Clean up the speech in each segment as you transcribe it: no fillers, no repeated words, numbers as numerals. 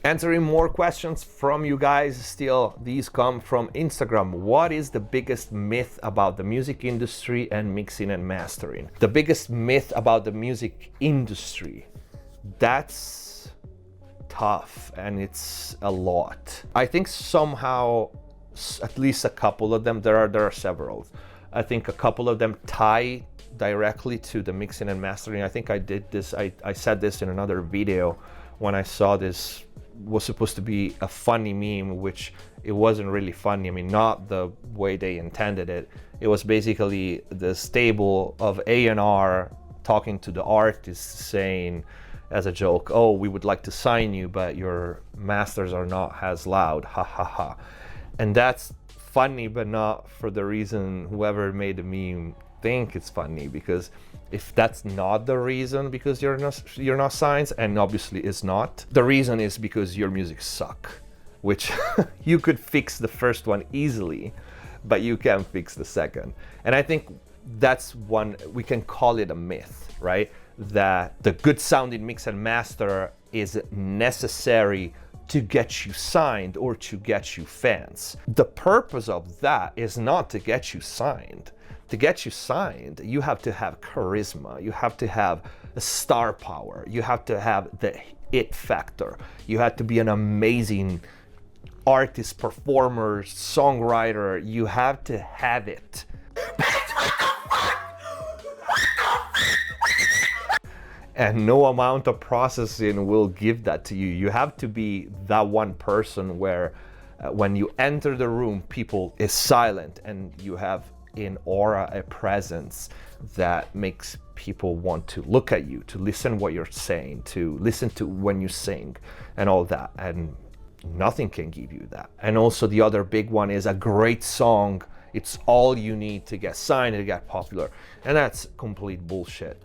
Answering more questions from you guys still. These come from Instagram. What is the biggest myth about the music industry and mixing and mastering? The biggest myth about the music industry. That's tough, and it's a lot. I think somehow, at least a couple of them, there are several. I think a couple of them tie directly to the mixing and mastering. I think I did this, I said this in another video when I saw this was supposed to be a funny meme, which it wasn't really funny. I mean, not the way they intended it. It was basically the stable of A&R talking to the artist saying as a joke, oh, we would like to sign you, but your masters are not as loud, ha ha ha. And that's funny, but not for the reason whoever made the meme think it's funny, because if that's not the reason, because you're not signed, and obviously it's not, the reason is because your music suck, which you could fix the first one easily, but you can't fix the second. And I think that's one, we can call it a myth, right? That the good sounding mix and master is necessary to get you signed or to get you fans. The purpose of that is not to get you signed. To get you signed, you have to have charisma, you have to have a star power, you have to have the it factor, you have to be an amazing artist, performer, songwriter, you have to have it. And no amount of processing will give that to you. You have to be that one person where when you enter the room, people is silent, and you have in aura a presence that makes people want to look at you, to listen what you're saying, to listen to when you sing and all that. And nothing can give you that. And also the other big one is a great song. It's all you need to get signed and get popular. And that's complete bullshit.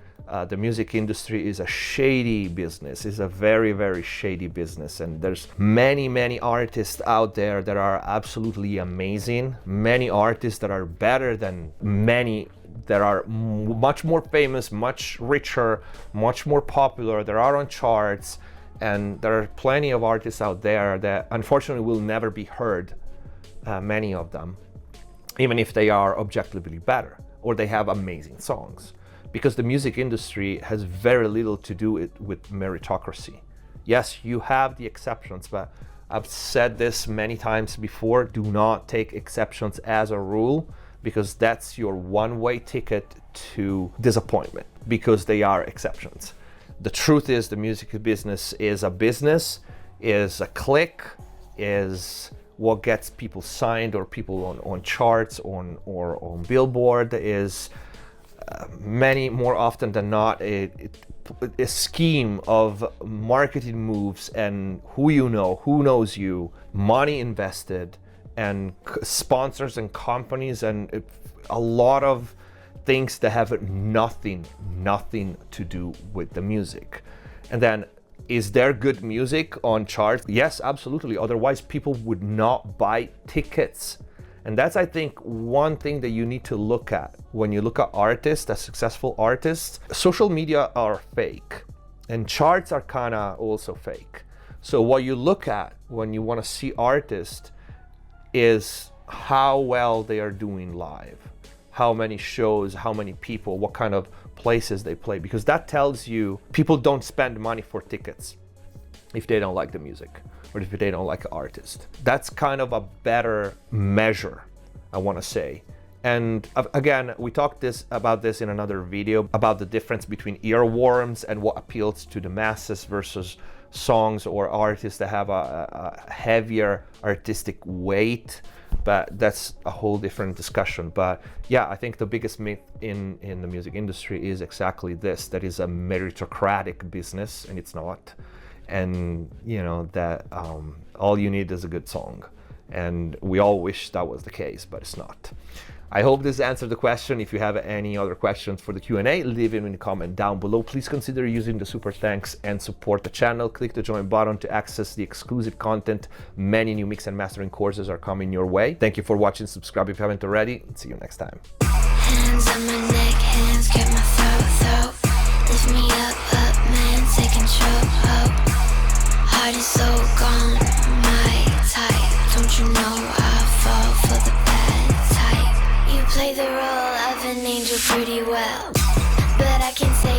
The music industry is a shady business. It's a very, very shady business. And there's many, many artists out there that are absolutely amazing. Many artists that are better than many that are much more famous, much richer, much more popular, that are on charts. And there are plenty of artists out there that unfortunately will never be heard, many of them, even if they are objectively better or they have amazing songs. Because the music industry has very little to do with meritocracy. Yes, you have the exceptions, but I've said this many times before, do not take exceptions as a rule, because that's your one-way ticket to disappointment, because they are exceptions. The truth is the music business, is a click, is what gets people signed or people on charts or on Billboard, is many more often than not a scheme of marketing moves and who knows you, money invested, and sponsors and companies, and a lot of things that have nothing to do with the music. And then, is there good music on charts? Yes, absolutely. Otherwise people would not buy tickets. And that's, I think, one thing that you need to look at when you look at artists, as successful artists. Social media are fake, and charts are kind of also fake. So what you look at when you want to see artists is how well they are doing live, how many shows, how many people, what kind of places they play, because that tells you people don't spend money for tickets if they don't like the music, or if they don't like an artist. That's kind of a better measure, I want to say. And again, we talked about this in another video, about the difference between earworms and what appeals to the masses versus songs or artists that have a heavier artistic weight. But that's a whole different discussion. But yeah, I think the biggest myth in the music industry is exactly this, that is a meritocratic business, and it's not. And you know that all you need is a good song, and we all wish that was the case, but it's not. I hope this answered the question. If you have any other questions for the Q&A, leave them in the comment down below. Please consider using the super thanks and support the channel. Click the join button to access the exclusive content. Many new mix and mastering courses are coming your way. Thank you for watching. Subscribe if you haven't already, and see you next time. Hands on my neck, hands grip my throat. Lift me up, man, take control. Heart is so gone, my type. Don't you know I fall for the bad type? You play the role of an angel pretty well, but I can say